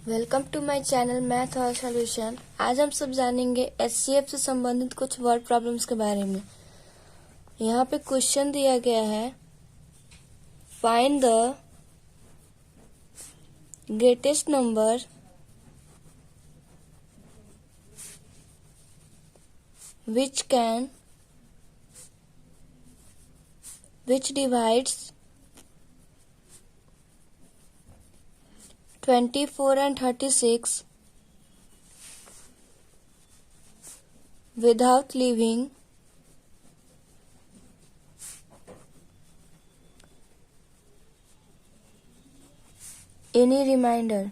Welcome to my channel math और solution. आज हम सब जानेंगे एचसीएफ से संबंधित कुछ वर्ड प्रॉब्लम्स के बारे में। यहाँ पे क्वेश्चन दिया गया है, find the greatest number which divides 24 and 36 without leaving any remainder.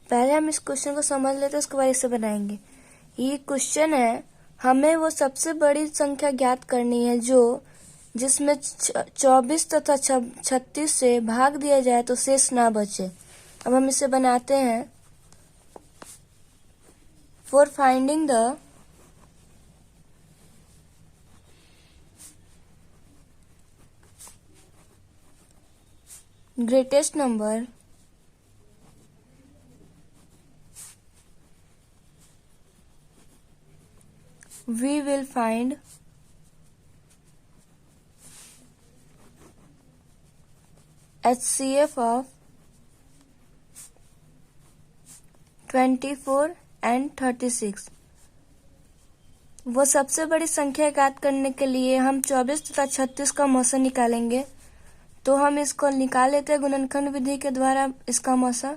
पहले हम इस क्वेश्चन को समझ लेते हैं, उसके बाद इसे बनाएंगे। ये क्वेश्चन है, हमें वो सबसे बड़ी संख्या ज्ञात करनी है जिसमें 24 तथा 36 से भाग दिया जाए तो शेष ना बचे। अब हम इसे बनाते हैं। For finding the greatest number we will find HCF of 24 and 36। वो सबसे बड़ी संख्या ज्ञात करने के लिए हम 24 तथा 36 का मौसा निकालेंगे। तो हम इसको निकाल लेते हैं गुणनखंड विधि के द्वारा। इसका मौसा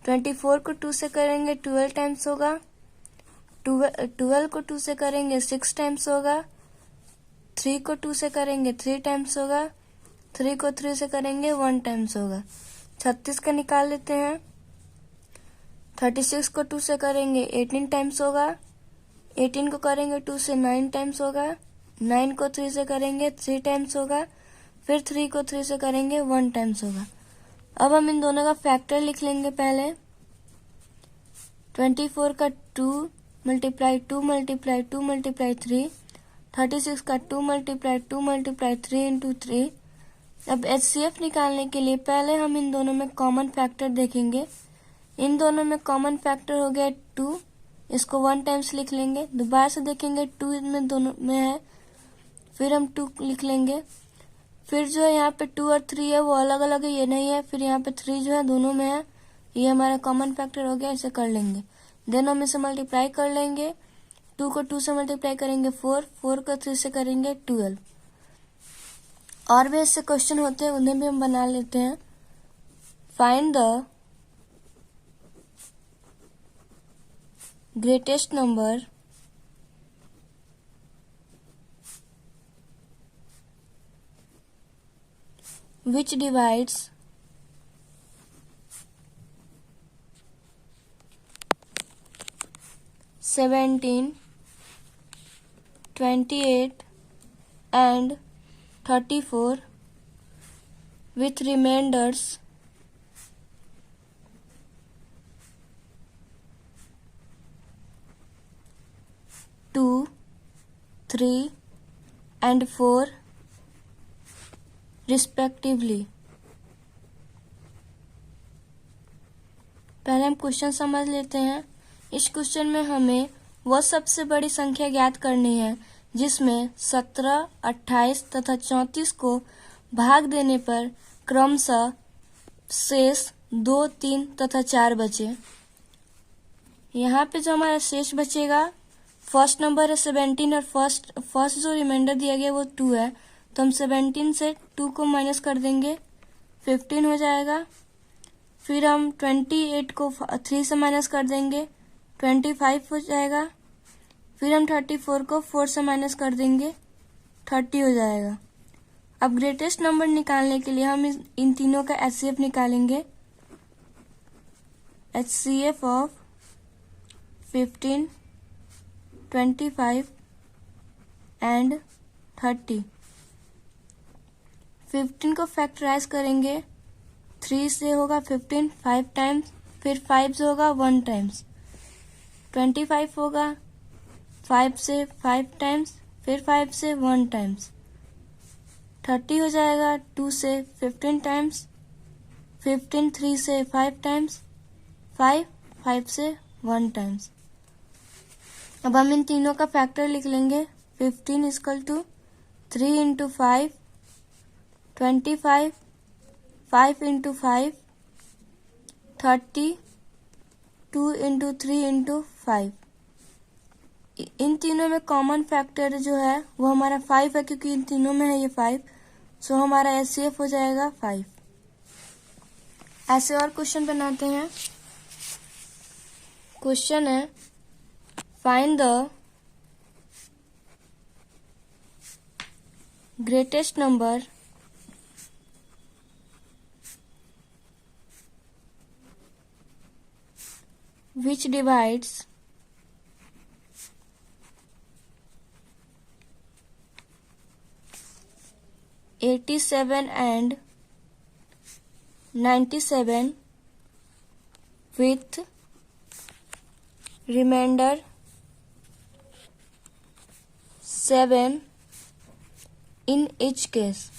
24 को 2 से करेंगे 12 टाइम्स होगा, 12 को 2 से करेंगे 6 टाइम्स होगा, 3 को 2 से करेंगे 3 टाइम्स होगा, 3 को 3 से करेंगे 1 टाइम्स होगा। 36 का निकाल लेते हैं। 36 को 2 से करेंगे 18 टाइम्स होगा, 18 को करेंगे 2 से 9 टाइम्स होगा, 9 को 3 से करेंगे 3 टाइम्स होगा, फिर 3 को 3 से करेंगे 1 टाइम्स होगा। अब हम इन दोनों का फैक्टर लिख लेंगे। पहले 24 का 2 मल्टीप्लाई 2 मल्टीप्लाई 2 मल्टीप्लाई 3, 36 का 2 मल्टीप्लाई 2 मल्टीप्लाई 3 इंटू 3। अब एचसीएफ निकालने के लिए पहले हम इन दोनों में कॉमन फैक्टर देखेंगे। इन दोनों में कॉमन फैक्टर हो गया 2, इसको 1 टाइम्स लिख लेंगे। दोबारा से देखेंगे 2 इनमें दोनों में है, फिर हम 2 लिख लेंगे। फिर जो है यहाँ पे 2 और 3 है वो अलग अलग है, ये नहीं है। फिर यहाँ पे 3 जो है दोनों में है, ये हमारा कॉमन फैक्टर हो गया, इसे कर लेंगे। देन हम इसे मल्टीप्लाई कर लेंगे। 2 को 2 से मल्टीप्लाई करेंगे 4, 4 को 3 से करेंगे 12। और भी ऐसे क्वेश्चन होते हैं, उन्हें भी हम बना लेते हैं। Find the greatest number which divides 17, 28 and 34 with remainders 2, 3 and 4 respectively. पहले हम क्वेश्चन समझ लेते हैं। इस क्वेश्चन में हमें वह सबसे बड़ी संख्या ज्ञात करनी है जिसमें 17, 28 तथा 34 को भाग देने पर क्रमशः शेष 2, 3 तथा 4 बचे। यहाँ पे जो हमारा शेष बचेगा, फर्स्ट नंबर है 17 और फर्स्ट जो रिमाइंडर दिया गया वो 2 है, तो हम 17 से 2 को माइनस कर देंगे, 15 हो जाएगा। फिर हम 28 को 3 से माइनस कर देंगे, 25 हो जाएगा। फिर हम 34 को 4 से माइनस कर देंगे, 30 हो जाएगा। अब ग्रेटेस्ट नंबर निकालने के लिए हम इन तीनों का एचसीएफ निकालेंगे। HCF of 15, 25 and 30। 15 को फैक्टराइज करेंगे, 3 से होगा 15 5 टाइम्स, फिर 5 से होगा 1 टाइम्स। 25 होगा 5 से 5 टाइम्स, फिर 5 से 1 टाइम्स। 30 हो जाएगा 2 से 15 टाइम्स, 15 3 से 5 टाइम्स, 5 से 1 टाइम्स। अब हम इन तीनों का फैक्टर लिख लेंगे। 15 equal to 3 into 5, 25, 5 into 5, 30, 2 into 3 into 5। इन तीनों में कॉमन फैक्टर जो है वो हमारा 5 है, क्योंकि इन तीनों में है ये 5, सो हमारा एचसीएफ हो जाएगा 5। ऐसे और क्वेश्चन बनाते हैं। क्वेश्चन है find the greatest number which divides 87 and 97 with remainder 7 in each case।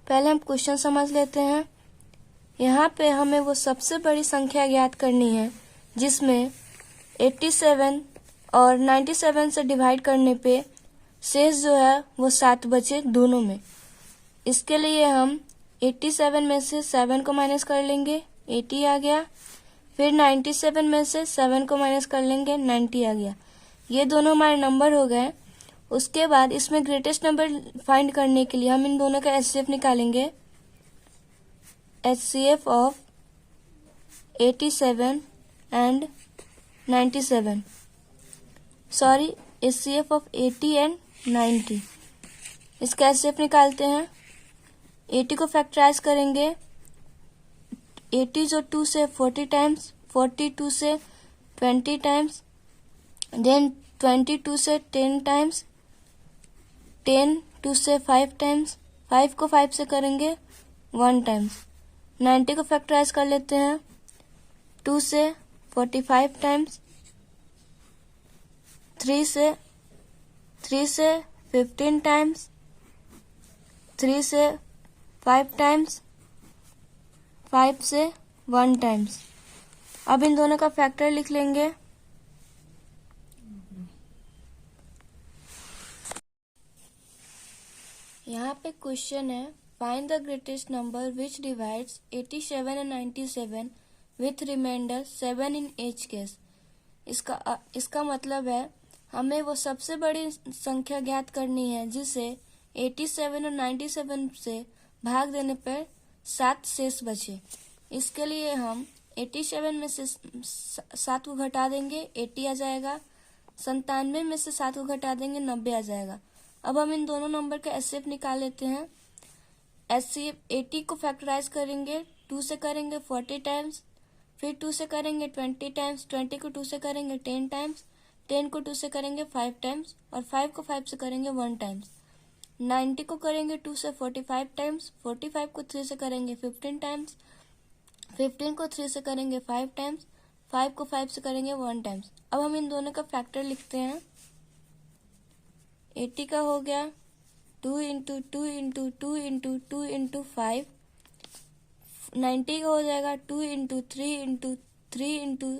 पहले हम क्वेश्चन समझ लेते हैं। यहाँ पे हमें वो सबसे बड़ी संख्या ज्ञात करनी है जिसमें 87 और 97 से डिवाइड करने पे शेष जो है वो 7 बचे दोनों में। इसके लिए हम 87 में से 7 को माइनस कर लेंगे, 80 आ गया। फिर 97 में से 7 को माइनस कर लेंगे, 90 आ गया। ये दोनों हमारे नंबर हो गए। उसके बाद इसमें ग्रेटेस्ट नंबर फाइंड करने के लिए हम इन दोनों का एचसीएफ निकालेंगे। HCF of 87 and 97, sorry HCF of 80 and 90। इसका HCF निकालते हैं। 80 को फैक्टराइज करेंगे। 80 जो 2 से 40 टाइम्स, 42 से 20 टाइम्स, देन 22 से 10 टाइम्स, 10 2 से 5 टाइम्स, 5 को 5 से करेंगे 1 टाइम्स। 90 को फैक्टराइज कर लेते हैं। 2 से 45 टाइम्स, 3 से 15 टाइम्स, 3 से 5 टाइम्स, 5 से 1 टाइम्स। अब इन दोनों का फैक्टर लिख लेंगे। यहाँ पे क्वेश्चन है find the greatest number which divides 87 and 97 with remainder 7 in each case. इसका मतलब है हमें वो सबसे बड़ी संख्या ज्ञात करनी है जिसे 87 और 97 से भाग देने पर 7 शेष बचे। इसके लिए हम 87 में से 7 को घटा देंगे, 80 आ जाएगा। 97 में से 7 को घटा देंगे, 90 आ जाएगा। अब हम इन दोनों नंबर का एचसीएफ निकाल लेते हैं। एचसीएफ 80 को फैक्टराइज करेंगे, 2 से करेंगे 40 टाइम्स, फिर 2 से करेंगे 20 टाइम्स, 20 को 2 से करेंगे 10 टाइम्स, 10 को 2 से करेंगे 5 टाइम्स और 5 को 5 से करेंगे 1 टाइम्स। 90 को करेंगे 2 से 45 टाइम्स, 45 को 3 से करेंगे 15 टाइम्स, 15 को 3 से करेंगे 5 टाइम्स, 5 को 5 से करेंगे 1 टाइम्स। अब हम इन दोनों का फैक्टर लिखते हैं। 80 का हो गया 2 इंटू 2 इंटू 2 इंटू 2 इंटू 5। 90 का हो जाएगा 2 इंटू 3 इंटू 3 इंटू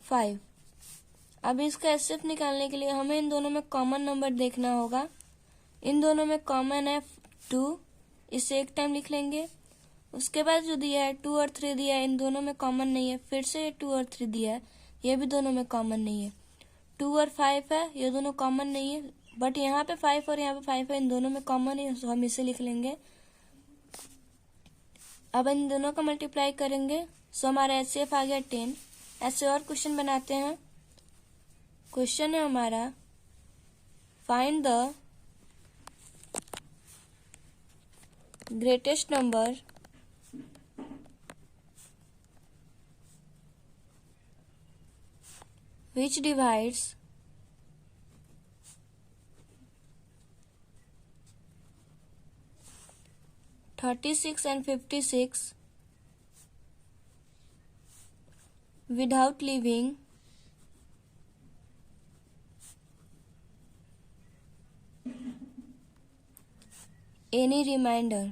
5। अब इसका एचसीएफ निकालने के लिए हमें इन दोनों में कॉमन नंबर देखना होगा। इन दोनों में कॉमन है 2, इसे एक टाइम लिख लेंगे। उसके बाद जो दिया है 2 और 3 दिया है, इन दोनों में कॉमन नहीं है। फिर से ये 2 और 3 दिया है, ये भी दोनों में कॉमन नहीं है। 2 और 5 है, ये दोनों कॉमन नहीं है, बट यहाँ पे 5 और यहाँ पे 5 है, इन दोनों में कॉमन है, तो हम इसे लिख लेंगे। अब इन दोनों का मल्टीप्लाई करेंगे, सो हमारा एचसीएफ आ गया 10। ऐसे और क्वेश्चन बनाते हैं। क्वेश्चन है हमारा find the greatest number which divides 36 and 56 without leaving any remainder.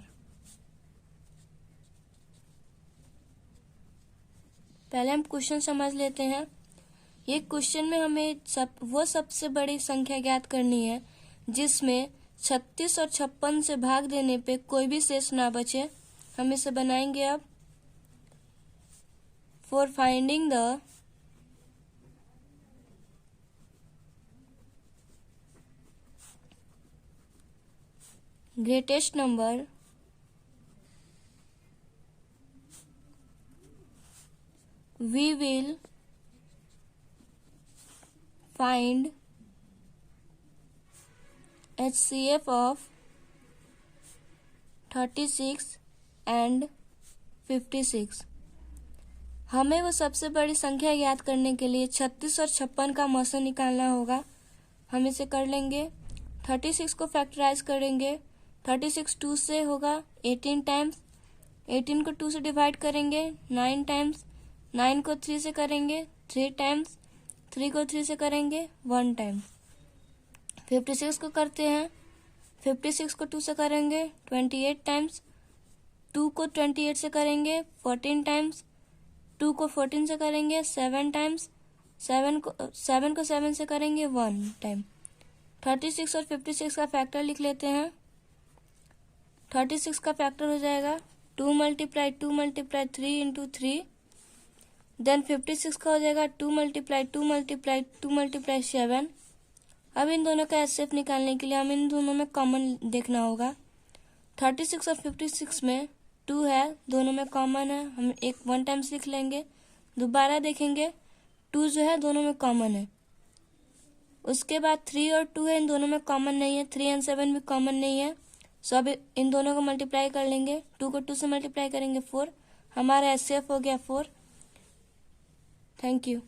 पहले हम क्वेश्चन समझ लेते हैं। ये क्वेश्चन में हमें वो सबसे बड़ी संख्या ज्ञात करनी है जिसमें 36 और 56 से भाग देने पे कोई भी शेष ना बचे। हम इसे बनाएंगे अब। For finding the greatest number we will find HCF of 36 and 56। हमें वो सबसे बड़ी संख्या याद करने के लिए 36 और 56 का मौसा निकालना होगा। हम इसे कर लेंगे। 36 को फैक्टराइज करेंगे। 36 2 से होगा 18 टाइम्स। 18 को 2 से डिवाइड करेंगे 9 टाइम्स। 9 को 3 से करेंगे 3 टाइम्स। 3 को 3 से करेंगे 1 टाइम। 56 को करते हैं। 56 को 2 से करेंगे 28 टाइम्स। 2 को 28 से करेंगे 14 टाइम्स। 2 को 14 से करेंगे 7 टाइम्स। 7 को 7 से करेंगे 1 टाइम। 36 और 56 का फैक्टर लिख लेते हैं। 36 का फैक्टर हो जाएगा 2 मल्टीप्लाई 2 मल्टीप्लाई 3 इंटू 3। देन 56 का हो जाएगा 2 मल्टीप्लाई 2 मल्टीप्लाई 2 मल्टीप्लाई 7। अब इन दोनों का एचसीएफ निकालने के लिए हमें इन दोनों में कॉमन देखना होगा। 36 और 56 में 2 है, दोनों में कॉमन है। हम एक 1 टाइम्स लिख लेंगे। दोबारा देखेंगे 2 जो है दोनों में कॉमन है। उसके बाद 3 और 2 है, इन दोनों में कॉमन नहीं है। 3 और 7 भी कॉमन नहीं है। सो अब इन दोनों को मल्टीप्लाई कर लेंगे। 2 को 2 से मल्टीप्लाई करेंगे 4। हमारा एचसीएफ हो गया 4। Thank you.